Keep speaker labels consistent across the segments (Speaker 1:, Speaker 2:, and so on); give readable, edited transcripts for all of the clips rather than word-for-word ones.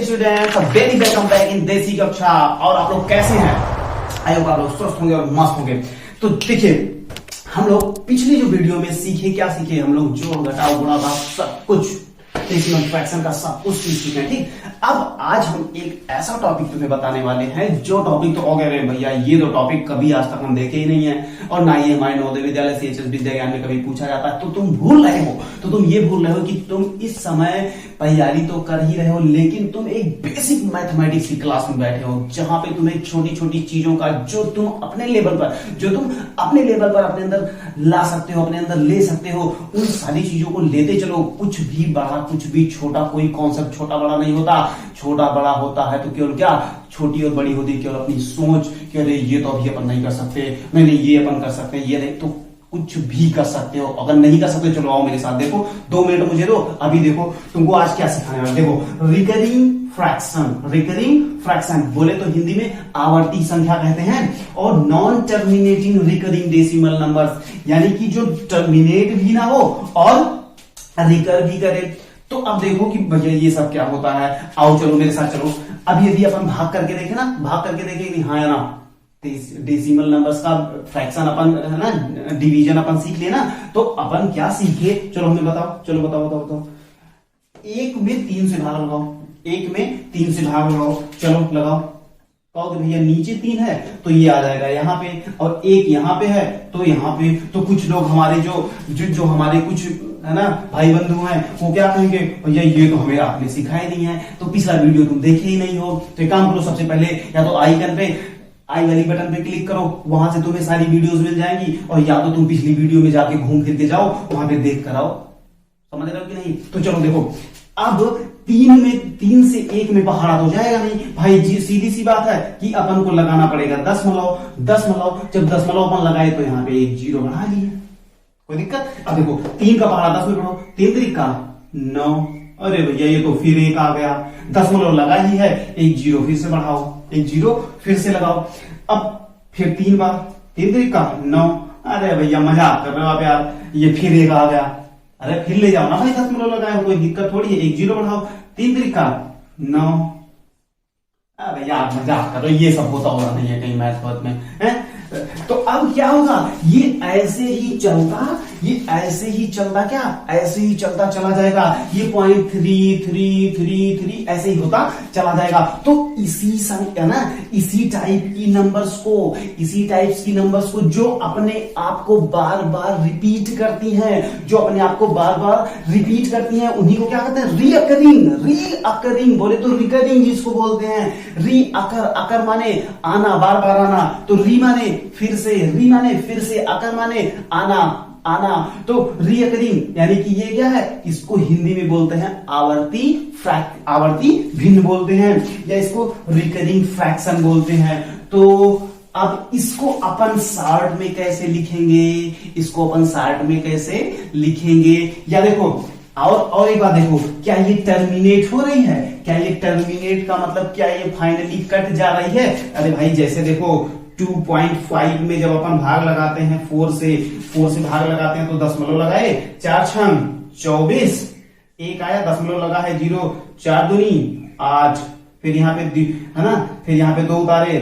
Speaker 1: Students, very welcome back in देसी कक्षा। और आप लोग कैसे हैं? आई होप आप लोग स्वस्थ होंगे और मस्त होंगे। तो देखिए, हम लोग पिछली जो वीडियो में सीखे, क्या सीखे हम लोग? जोड़, घटाव, गुणा, भाग, सब कुछ, डेसिमल फ्रैक्शन का सब कुछ सीखे। ठीक, अब आज हम एक ऐसा टॉपिक तुम्हें बताने वाले हैं जो टॉपिक तो हो गए भैया, ये तो टॉपिक कभी आज तक हम देखे ही नहीं है और ना ये हमारे नवोदय विद्यालय CHS विद्या ज्ञान में कभी पूछा जाता है। तो तुम भूल रहे हो, तो तुम ये भूल रहे हो कि तुम इस समय तैयारी तो कर ही रहे हो, लेकिन तुम एक बेसिक मैथमेटिक्स की क्लास में बैठे हो, जहां पे तुम्हें छोटी छोटी चीजों का जो तुम अपने लेवल पर अपने अंदर ला सकते हो, अपने अंदर ले सकते हो, उन सारी चीजों को लेते चलो। कुछ भी बड़ा, कुछ भी छोटा, कोई कॉन्सेप्ट छोटा बड़ा नहीं होता। छोटा बड़ा होता है तो केवल क्या, छोटी और बड़ी होती है केवल अपनी सोच कि अरे ये तो अभी अपन नहीं कर सकते, नहीं ये अपन कर सकते हैं, ये नहीं, तो कुछ भी कर सकते हो। अगर नहीं कर सकते चलो आओ मेरे साथ, देखो 2 मिनट मुझे दो, अभी देखो तुमको आज क्या सिखाने वाला। देखो, रिकरिंग फ्रैक्शन बोले तो हिंदी में आवर्ती संख्या कहते हैं, और non terminating recurring decimal numbers, यानी कि जो टर्मिनेट भी ना हो और रिकर भी करे। तो अब देखो कि भैया ये सब क्या होता है। आओ चलो मेरे साथ चलो। अब यदि अपन भाग करके देखे ना, भाग करके देखे नहीं, हाँ या ना, डेसिमल नंबर्स का फ्रैक्शन अपन है ना, डिवीजन अपन सीख लेना। तो अपन क्या सीखे, चलो हमें बताओ, चलो बताओ। 1 में 3 से भाग लगाओ, 1 में 3 से भाग लगाओ, चलो लगाओ। कहोगे भैया नीचे 3 है तो ये आ जाएगा यहाँ पे, और 1 यहाँ पे है तो यहाँ पे। तो कुछ लोग हमारे जो हमारे कुछ है ना भाई बंधु हैं, वो क्या कहेंगे, भैया ये तो हमें आपने सिखाया नहीं है, तो पिछला वीडियो तुम देखे ही नहीं हो। तो एक काम करो, सबसे पहले या तो आइकन पे, आई वाली बटन पे क्लिक करो, वहां से तुम्हें सारी वीडियोस मिल जाएंगी, और या तो तुम पिछली वीडियो में जाके घूम फिर के जाओ, वहां पे देख कर आओ। समझ रहे हो कि नहीं? तो चलो देखो, अब 3 से 1 में पहाड़ा तो जाएगा नहीं भाई जी, सीधी सी बात है कि अपन को लगाना पड़ेगा दशमलव। जब दशमलव अपन लगाए तो यहाँ पे 1 0 बढ़ा लिए, कोई दिक्कत? अब देखो 3 का पहाड़ा 10 में बढ़ाओ, 3 3 का 9। अरे भैया ये तो फिर 1 आ गया, दशमलव लगा ही है, 1 0 फिर से बढ़ाओ, 1 0 फिर से लगाओ। अब फिर 3 बार, 3 3 का 9। अरे भैया मजाक कर रहे हो आप यार, ये फिर 1 आ गया। अरे फिर ले जाओ ना भाई, दशमलव लगाए, कोई दिक्कत थोड़ी है। 1 0 बढ़ाओ, 3 3 का 9। अरे यार मजाक कर रहे हो, ये सब होता होगा नहीं है कहीं मैथ में है? तो अब क्या होगा, ये ऐसे ही चलता क्या, ऐसे ही चलता चला जाएगा। ये 0.3333 ऐसे ही होता चला जाएगा। तो इसी संख्या ना, इसी टाइप की नंबर्स को जो अपने आप को बार बार रिपीट करती हैं, उन्हीं को क्या कहते हैं, रीअकरिंग बोले तो रिकरिंग जिसको बोलते हैं। अकर माने आना, बार बार आना, तो री माने फिर से, अकर माने आना, तो रीअकरिंग यानी कि ये क्या है, इसको हिंदी में बोलते हैं आवर्ती भिन्न बोलते हैं, या इसको रिकरिंग फ्रैक्शन बोलते हैं। तो अब इसको अपन शॉर्ट में कैसे लिखेंगे, या देखो और एक बात देखो, क्या ये टर्मिनेट हो रही है? क्या ये टर्मिनेट का मतलब क्या, ये फाइनली कट जा रही है? अरे भाई जैसे देखो 2.5 में जब अपन भाग लगाते हैं, 4 से भाग लगाते हैं, तो दशमलव लगाए, 4 छंग 24, 1 आया, दशमलव लगा है 0, 4 दूनी 8, फिर यहाँ पे है ना, फिर यहाँ पे 2 उतारे,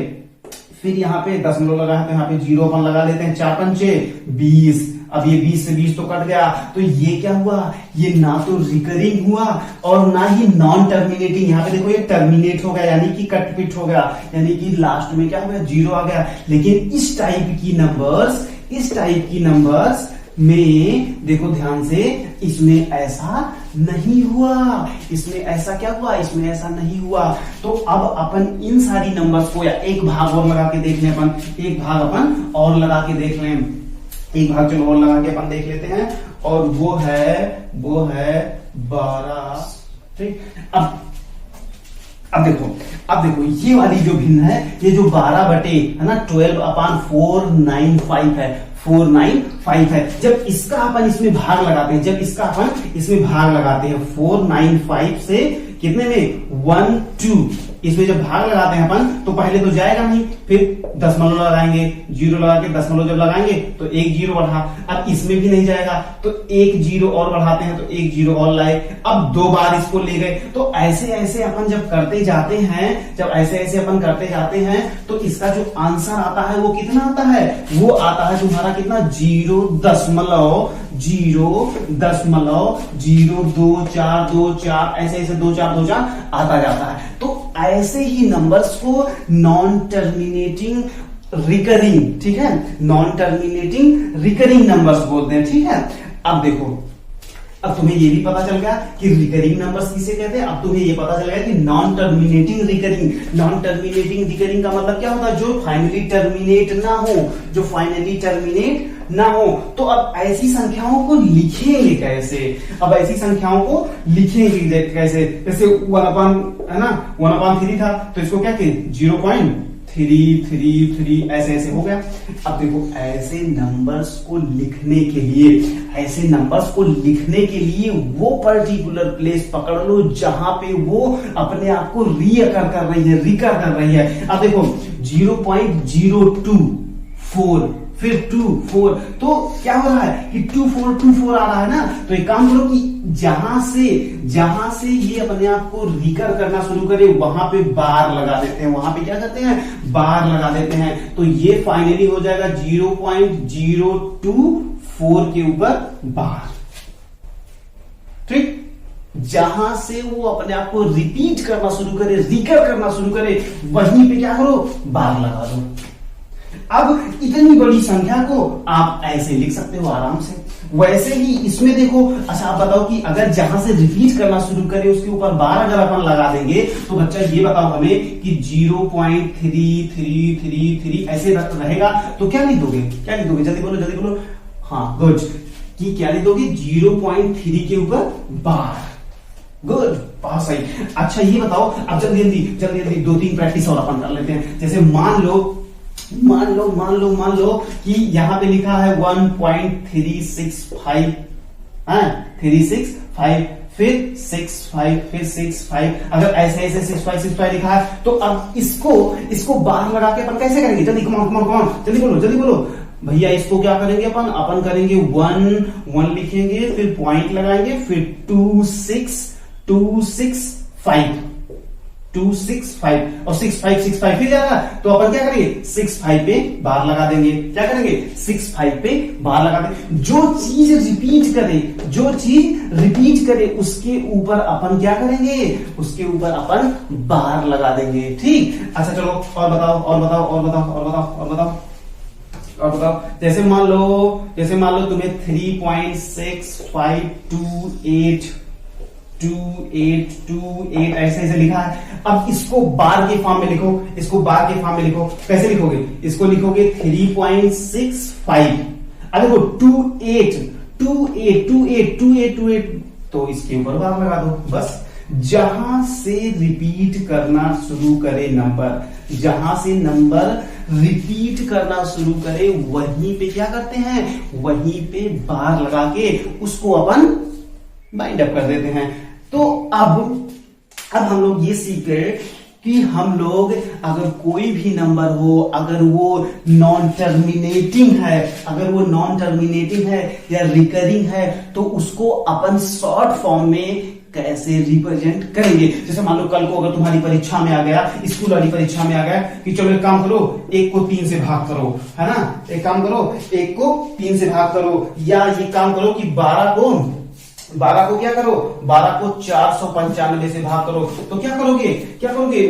Speaker 1: फिर यहाँ पे दशमलव लगा है तो यहाँ पे 0 अपन लगा लेते हैं, 4 पंचे 20। अब ये 20 से 20 तो कट गया, तो ये क्या हुआ, ये ना तो रिकरिंग हुआ और ना ही नॉन टर्मिनेटिंग। यहाँ पे देखो ये टर्मिनेट हो गया, यानी कि कट पिट हो गया, यानी कि लास्ट में क्या हो गया, 0 आ गया। लेकिन इस टाइप की नंबर्स में देखो ध्यान से, इसमें ऐसा नहीं हुआ, इसमें ऐसा नहीं हुआ। तो अब अपन इन सारी नंबर्स को, या एक भाग और लगा के देख लें अपन, एक भाग चलो और लगा के अपन देख लेते हैं, और वो है 12। ठीक, अब देखो ये वाली जो भिन्न है, ये जो 12 बटे है ना 12/495 है, 495 है। जब इसका अपन इसमें भाग लगाते हैं, 495 से कितने में 1 2 इसमें जब भाग लगाते हैं अपन तो पहले तो जाएगा नहीं, फिर दशमलव लगाएंगे, जीरो लगा के दशमलव जब लगाएंगे तो एक जीरो बढ़ा। अब इसमें भी नहीं जाएगा तो एक जीरो और बढ़ाते हैं, तो एक जीरो और लाए, अब 2 बार इसको ले गए। तो ऐसे ऐसे अपन जब करते जाते हैं, जब ऐसे ऐसे अपन करते जाते हैं तो इसका जो आंसर आता है वो कितना आता है, वो आता है तुम्हारा कितना, 0.02424 ऐसे ऐसे 2424 आता जाता है। तो ऐसे ही नंबर्स को नॉन टर्मिनेटिंग रिकरिंग, ठीक है, नॉन टर्मिनेटिंग रिकरिंग नंबर्स बोलते हैं, ठीक है। अब देखो, अब तुम्हें ये भी पता चल गया कि रिकरिंग नंबर्स किसे कहते हैं। अब तुम्हें ये पता चल गया कि non terminating recurring, non terminating recurring का मतलब क्या होता है, जो फाइनली टर्मिनेट ना हो, जो फाइनली टर्मिनेट ना हो। तो अब ऐसी संख्याओं को लिखेंगे कैसे, अब ऐसी संख्याओं को लिखेंगे कैसे, जैसे 1/, है ना, 1/3 था तो इसको क्या किए 0.333 ऐसे ऐसे हो गया। अब देखो ऐसे नंबर्स को लिखने के लिए, ऐसे नंबर्स को लिखने के लिए वो पर्टिकुलर प्लेस पकड़ लो जहां पे वो अपने आप को रीअकर कर रही है, रिकर कर रही है। अब देखो 0.024 फिर 24, तो क्या हो रहा है कि 2424 आ रहा है ना। तो एक काम करो कि जहां से ये अपने आप को रिकर करना शुरू करे वहां पे बार लगा देते हैं, वहां पे क्या करते हैं, बार लगा देते हैं। तो ये फाइनली हो जाएगा 0.024 के ऊपर बार, ठीक। जहां से वो अपने आप को रिपीट करना शुरू करे, रिकर करना शुरू करे, वहीं पे क्या करो, बार लगा दो। अब इतनी बड़ी संख्या को आप ऐसे लिख सकते हो आराम से। वैसे ही इसमें देखो, अच्छा आप बताओ कि अगर जहां से रिपीट करना शुरू करे उसके ऊपर बार अगर अपन लगा देंगे तो बच्चा ये बताओ हमें कि 0.3333 ऐसे रहेगा तो क्या लिख दोगे, क्या लिख दोगे, जल्दी बोलो जल्दी बोलो। हाँ गुड, कि क्या लिख दोगे 0.3 के ऊपर बार, गुड, बहुत सही। अच्छा ये बताओ, अब जल्दी जल्दी जल्दी जल्दी 2-3 प्रैक्टिस और अपन कर लेते हैं। जैसे मान लो कि यहां पे लिखा है 1.365, 365, फिर 65, फिर 65। अगर ऐसे ऐसे 65 लिखा है तो अब इसको बार लगा के अपन कैसे करेंगे, जल्दी कमान जल्दी बोलो भैया। इसको क्या करेंगे अपन करेंगे 1 लिखेंगे, फिर पॉइंट लगाएंगे, फिर 265 और 65 फिर जाएगा। तो अपन क्या करेंगे 65 पे बार लगा देंगे, क्या करेंगे 65 पे बार लगा देंगे। जो चीज रिपीट करे उसके ऊपर अपन क्या करेंगे, उसके ऊपर अपन बार लगा देंगे, ठीक। अच्छा चलो और बताओ। जैसे मान लो तुम्हें 3.652828 ऐसे लिखा है। अब इसको बार के फॉर्म में लिखो, कैसे लिखोगे, इसको लिखोगे 3.65। अब देखो 28 तो इसके ऊपर बार लगा दो बस। जहां से रिपीट करना शुरू करे नंबर, रिपीट करना शुरू करे वहीं पे क्या करते हैं, वहीं पे बार लगा के उसको अपन बाइंड अप कर देते हैं। तो अब हम लोग ये सीख गए कि हम लोग अगर कोई भी नंबर हो, अगर वो नॉन टर्मिनेटिंग है या रिकरिंग है तो उसको अपन शॉर्ट फॉर्म में कैसे रिप्रेजेंट करेंगे। जैसे मान लो कल को अगर तुम्हारी परीक्षा में आ गया, स्कूल वाली परीक्षा में आ गया कि चलो एक काम करो, 1 को 3 से भाग करो, है ना, एक काम करो 1 को 3 से भाग करो, या ये काम करो कि 12 को क्या करो, 12 को 495 से भाग करो। तो क्या करोगे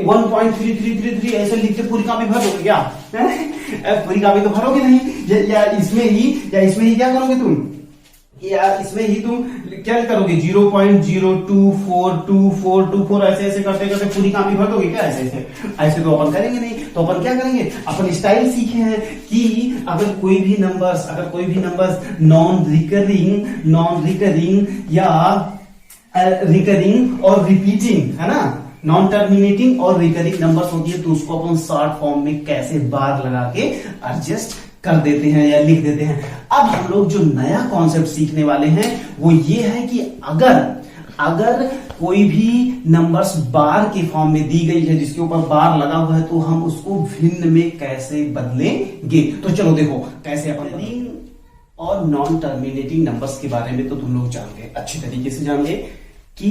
Speaker 1: 1.3333 ऐसे लिख के पूरी कॉपी भर दोगे क्या? पूरी कॉपी तो भरोगे नहीं, या इसमें ही क्या करोगे तुम, या इसमें ही तुम क्या करोगे 0.02424 ऐसे करते पूरी कॉपी भर दोगे क्या? ऐसे तो अपन करेंगे नहीं। तो अपन क्या करेंगे, अपन स्टाइल सीखे हैं कि अगर कोई भी नंबर्स नॉन रिकरिंग या रिकरिंग और रिपीटिंग, है ना, नॉन टर्मिनेटिंग और रिकरिंग नंबर्स होती है तो उसको अपन शॉर्ट फॉर्म में कैसे बार लगा के एडजस्ट कर देते हैं या लिख देते हैं। अब हम लोग जो नया कॉन्सेप्ट सीखने वाले हैं वो ये है कि अगर कोई भी नंबर्स बार के फॉर्म में दी गई है, जिसके ऊपर बार लगा हुआ है, तो हम उसको भिन्न में कैसे बदलेंगे। तो चलो देखो कैसे अपन और नॉन टर्मिनेटिंग नंबर्स के बारे में तो तुम लोग जान गए, अच्छी तरीके से जान गए कि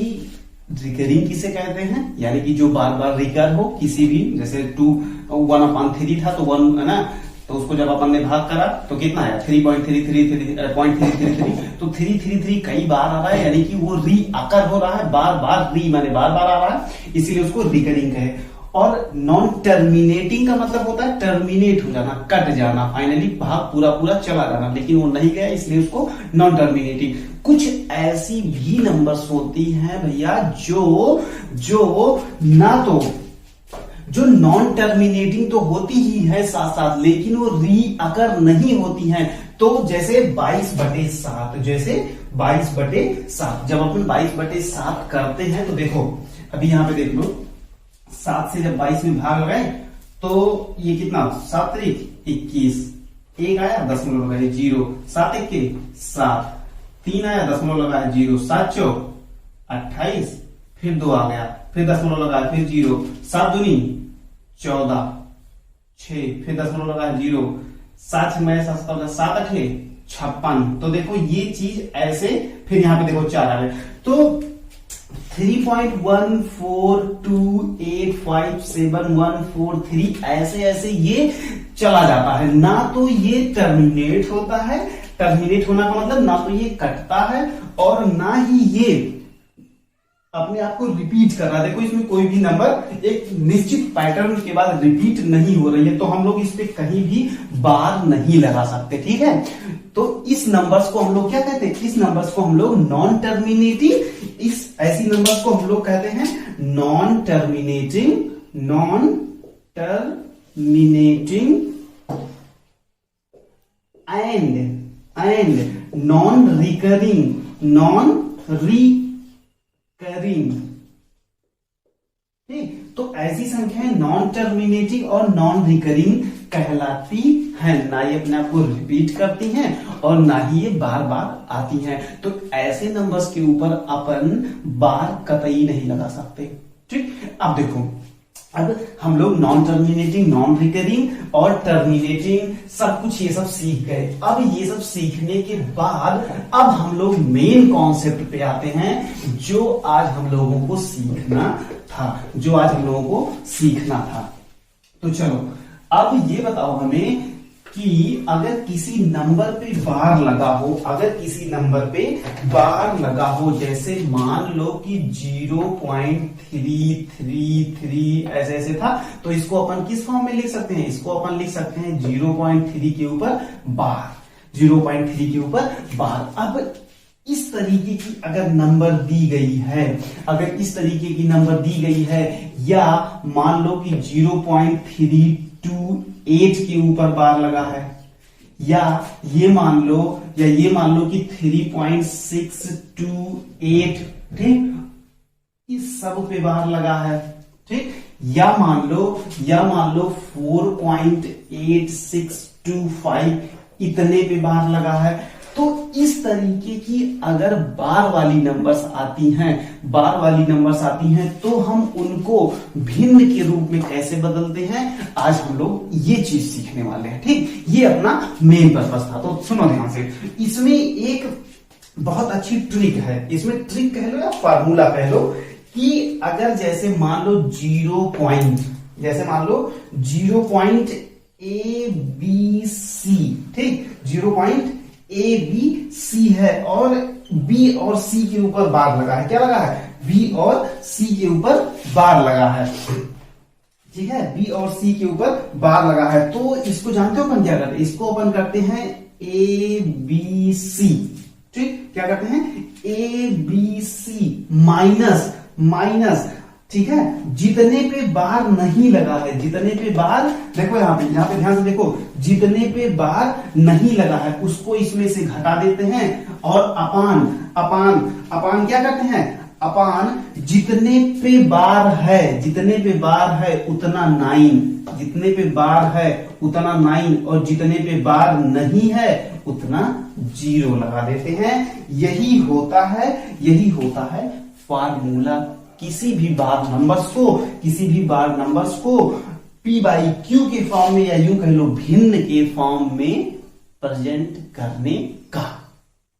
Speaker 1: रिकरिंग किसे कहते हैं, यानी कि जो बार बार रिकर हो किसी भी, जैसे 1/3 था तो 1 है ना, तो उसको जब अपन ने भाग करा तो कितना आया 3.333 तो 333 कई बार आ रहा है, यानी कि वो री आकर हो रहा है, बार बार री माने बार बार आ रहा है, इसीलिए उसको रिकरिंग कहे। और नॉन टर्मिनेटिंग का मतलब होता है टर्मिनेट हो जाना, कट जाना, फाइनली भाग पूरा पूरा चला जाना, लेकिन वो नहीं गया इसलिए उसको नॉन टर्मिनेटिंग। कुछ ऐसी भी नंबर्स होती हैं भैया जो ना तो जो नॉन टर्मिनेटिंग तो होती ही है साथ साथ, लेकिन वो री अकर नहीं होती हैं। तो जैसे 22/7, जैसे 22/7 जब अपन 22/7 करते हैं तो देखो अभी यहां पे देख लो, 7 से जब 22 में भाग लगाए तो ये कितना 7 तारीख 21, एक आया दशमलव लगाए 0, 7 1 7, 3 आया दशमलव लगाया 0, 7 चौक 28, फिर 2 आ गया, फिर दशमलव लगाया, फिर 0, 7 दूनी 14, 6, फिर दशमलव लगाया 0, 7 6 मैं 7 7 8 56। तो देखो ये चीज ऐसे, फिर यहां पे देखो 4 आ गए, तो 3.142857143 ऐसे ऐसे ये चला जाता है। ना तो ये टर्मिनेट होता है, टर्मिनेट होना का मतलब ना तो ये कटता है और ना ही ये अपने आप को रिपीट कर रहा है। देखो इसमें कोई भी नंबर एक निश्चित पैटर्न के बाद रिपीट नहीं हो रही है, तो हम लोग इस पे कहीं भी बार नहीं लगा सकते, ठीक है। तो इस नंबर्स को हम लोग क्या कहते हैं, इस नंबर्स को हम लोग नॉन टर्मिनेटिंग, इस ऐसी नंबर्स को हम लोग कहते हैं non terminating and non recurring ठीक। तो ऐसी संख्याएं नॉन टर्मिनेटिंग और नॉन रिकरिंग कहलाती हैं, ना ये अपने आप को रिपीट करती हैं और ना ही ये बार बार आती हैं। तो ऐसे नंबर्स के ऊपर अपन बार कतई नहीं लगा सकते, ठीक। अब देखो, अब हम लोग नॉन टर्मिनेटिंग, नॉन रिकरिंग और टर्मिनेटिंग सब कुछ ये सब सीख गए। अब ये सब सीखने के बाद अब हम लोग मेन कॉन्सेप्ट पे आते हैं, जो आज हम लोगों को सीखना था, तो चलो अब ये बताओ हमें कि अगर किसी नंबर पे बार लगा हो, जैसे मान लो कि 0.333 ऐसे ऐसे था, तो इसको अपन किस फॉर्म में लिख सकते हैं, इसको अपन लिख सकते हैं 0.3 के ऊपर बार, 0.3 के ऊपर बार। अब इस तरीके की अगर नंबर दी गई है, या मान लो कि 0.328 के ऊपर बार लगा है, या ये मान लो कि 3.628, ठीक, इस सब पे बार लगा है, ठीक, या मान लो 4.8625 इतने पे बार लगा है। तो इस तरीके की अगर बार वाली नंबर्स आती हैं तो हम उनको भिन्न के रूप में कैसे बदलते हैं, आज हम लोग ये चीज सीखने वाले हैं, ठीक। ये अपना मेन पर्पस था। तो सुनो ध्यान से, इसमें एक बहुत अच्छी ट्रिक है, इसमें ट्रिक कह लो या फार्मूला कह लो, कि अगर जैसे मान लो 0 पॉइंट ABC, ठीक, 0 पॉइंट ABC है और B और C के ऊपर बार लगा है, क्या लगा है, B और C के ऊपर बार लगा है, ठीक है, B और C के ऊपर बार लगा है। तो इसको जानते हो अपन क्या करते हैं, इसको अपन करते हैं ABC, ठीक, क्या करते हैं ABC माइनस, ठीक है, जितने पे बार नहीं लगा है, देखो यहाँ पे ध्यान से देखो, जितने पे बार नहीं लगा है उसको इसमें से घटा देते हैं और अपान क्या करते हैं, अपान जितने पे बार है उतना 9, जितने पे बार है उतना 9 और जितने पे बार नहीं है उतना 0 लगा देते हैं। यही होता है फार्मूला किसी भी बार नंबर्स को पी बाई क्यू के फॉर्म में या यूं कह लो भिन्न के फॉर्म में प्रेजेंट करने का।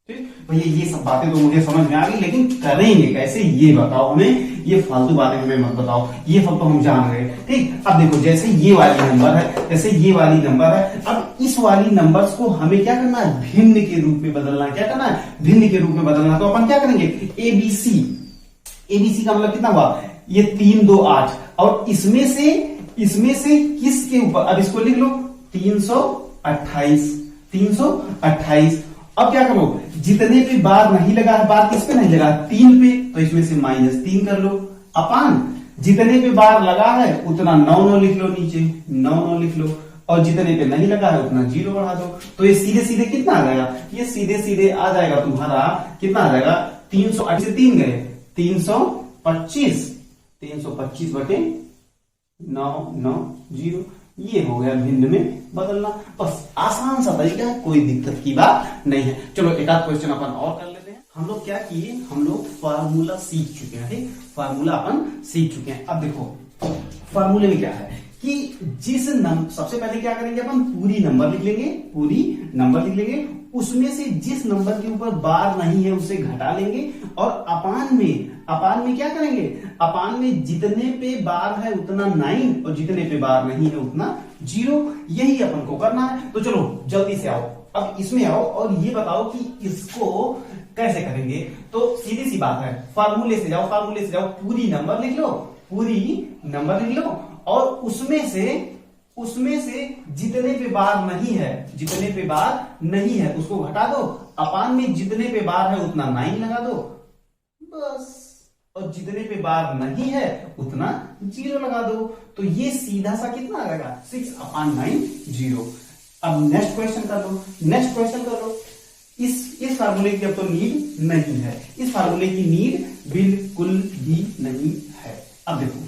Speaker 1: ठीक भैया, ये सब बातें तो मुझे समझ में आ गई, लेकिन करेंगे कैसे ये बताओ हमें, ये फालतू बातें हमें मत बताओ, ये सब तो हम जान गए। ठीक, अब देखो जैसे ये वाली नंबर है, जैसे ये वाली नंबर है, अब इस वाली नंबर्स को हमें क्या करना है, भिन्न के रूप में बदलना। क्या करना है, भिन्न के रूप में बदलना। तो अपन क्या करेंगे, एबीसी का मतलब कितना हुआ, ये 3 2 8, और इसमें से किसके ऊपर, अब इसको लिख लो 328। अब क्या करो, जितने पे बार नहीं लगा है, बार किस पे नहीं लगा, 3 पे, तो इसमें से -3 कर लो, अपान जितने पे बार लगा है उतना 9 लिख लो, नीचे 9 लिख लो, और जितने पे नहीं लगा है उतना 0 बढ़ा दो। तो ये सीधे सीधे कितना आ जाएगा, ये सीधे सीधे आ जाएगा तुम्हारा, कितना आ जाएगा, 308 से 3 गए 325 बटे 990। ये हो गया भिन्न में बदलना। बस आसान सा तरीका है, कोई दिक्कत की बात नहीं है। चलो एक आध क्वेश्चन अपन और कर लेते हैं। हम लोग क्या किए, हम लोग फार्मूला सीख चुके हैं। ठीक, फार्मूला अपन सीख चुके हैं। अब देखो फार्मूले में क्या है कि जिस नंबर, सबसे पहले क्या करेंगे अपन, पूरी नंबर लिख लेंगे, उसमें से जिस नंबर के ऊपर बार नहीं है उसे घटा लेंगे, और अपान में क्या करेंगे, अपान में जितने पे बार है उतना 9 और जितने पे बार नहीं है उतना 0। यही अपन को करना है। तो चलो जल्दी से आओ, अब इसमें आओ और ये बताओ कि इसको कैसे करेंगे। तो सीधी सी बात है, फार्मूले से जाओ, पूरी नंबर लिख लो, और उसमें से जितने पे बार नहीं है उसको घटा दो, अपान में जितने पे बार है उतना 9 लगा दो बस, और जितने पे बार नहीं है उतना 0 लगा दो। तो ये सीधा सा कितना आ जाएगा, 6/9 0। अब नेक्स्ट क्वेश्चन कर लो। इस फार्मूले की अब तो नीड नहीं है, इस फार्मूले की नीड बिल्कुल भी नहीं है। अब देखो,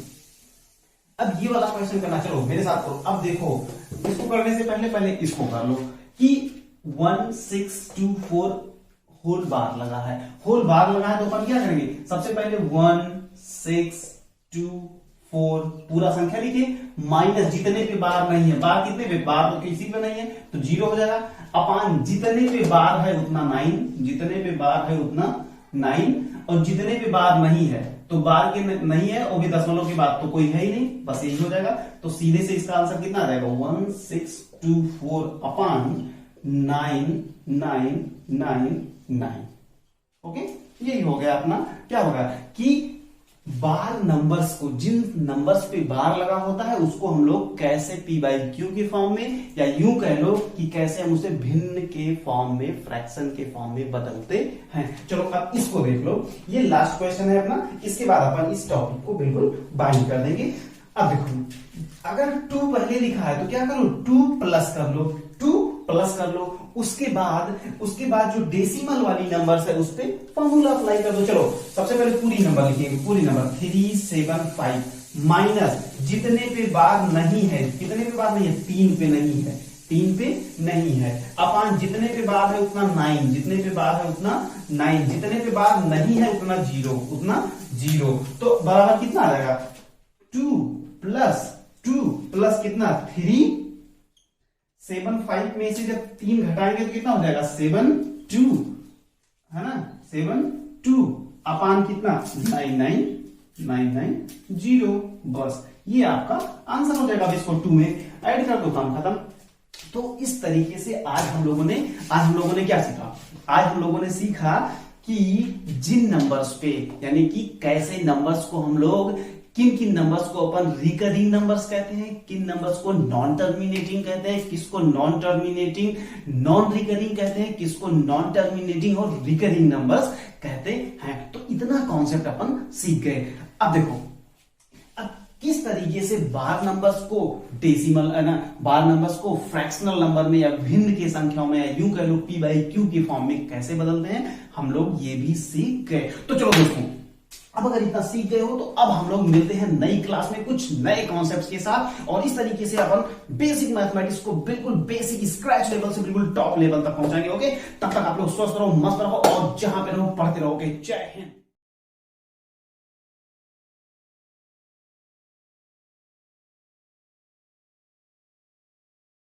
Speaker 1: अब ये वाला क्वेश्चन करना, चलो मेरे साथ करो। अब देखो, इसको करने से पहले इसको कर लो कि 1624 होल बार लगा है, तो अपन क्या करेंगे, सबसे पहले 1624 पूरा संख्या लिखे, माइनस जितने पे बार नहीं है, बार कितने पे, बार तो किसी पे नहीं है तो 0 हो जाएगा, अपान जितने पे बार है उतना 9, और जितने पे बार नहीं है, तो बार के नहीं है और भी दशमलव के बाद तो कोई है ही नहीं, बस यही हो जाएगा। तो सीधे से इसका आंसर कितना आ जाएगा, 1624 अपान 999। ओके, यही हो गया अपना। क्या होगा कि बार नंबर्स को, जिन नंबर्स पे बार लगा होता है उसको हम लोग कैसे पी बाई क्यू के फॉर्म में, या यूं कह लो कि कैसे हम उसे भिन्न के फॉर्म में, फ्रैक्शन के फॉर्म में बदलते हैं। चलो अब इसको देख लो, ये लास्ट क्वेश्चन है अपना, इसके बाद अपन इस टॉपिक को बिल्कुल बाइंड कर देंगे। अब देखो, अगर 2 पहले लिखा है तो क्या करो, 2 प्लस कर लो, उसके बाद जो डेसिमल वाली नंबर्स है उस पे फॉर्मूला अप्लाई कर दो। चलो सबसे पहले पूरी नंबर लिखेंगे, 375 माइनस जितने पे बार नहीं है, 3 पे नहीं है, अपान जितने पे बार है उतना 9, जितने पे बार है उतना 9, जितने पे बार नहीं है उतना 0, तो बराबर कितना आ जाएगा, 2 प्लस कितना 3, 75 में से जब 3 घटाएंगे तो कितना हो जाएगा, 72 है ना, 72 अपान कितना 990। बस ये आपका आंसर हो जाएगा। अब इसको 2 में ऐड कर दो, काम खत्म। तो इस तरीके से आज हम लोगों ने क्या सीखा, आज हम लोगों ने सीखा कि जिन नंबर्स पे, यानी कि कैसे नंबर्स को हम लोग, किन नंबर्स को अपन रिकरिंग नंबर्स कहते हैं, किन नंबर्स को नॉन टर्मिनेटिंग कहते हैं, किसको नॉन टर्मिनेटिंग नॉन रिकरिंग कहते हैं, किसको नॉन टर्मिनेटिंग और रिकरिंग नंबर्स कहते हैं। तो इतना कॉन्सेप्ट अपन सीख गए। अब देखो, अब किस तरीके से बार नंबर्स को डेसिमल है ना, बार नंबर्स को फ्रैक्शनल नंबर में या भिन्न के संख्याओं में, या यूं कह लो पी बाई क्यू के फॉर्म में कैसे बदलते हैं, हम लोग ये भी सीख गए। तो चलो दोस्तों, अब अगर इतना सीख गए हो तो अब हम लोग मिलते हैं नई क्लास में कुछ नए कॉन्सेप्ट्स के साथ, और इस तरीके से अपन बेसिक मैथमेटिक्स को बिल्कुल बेसिक स्क्रैच लेवल से बिल्कुल टॉप लेवल तक पहुंचाएंगे। ओके, तब तक आप लोग स्वस्थ रहो, मस्त रहो, और जहां पे रहो पढ़ते रहोगे। जय हिंद।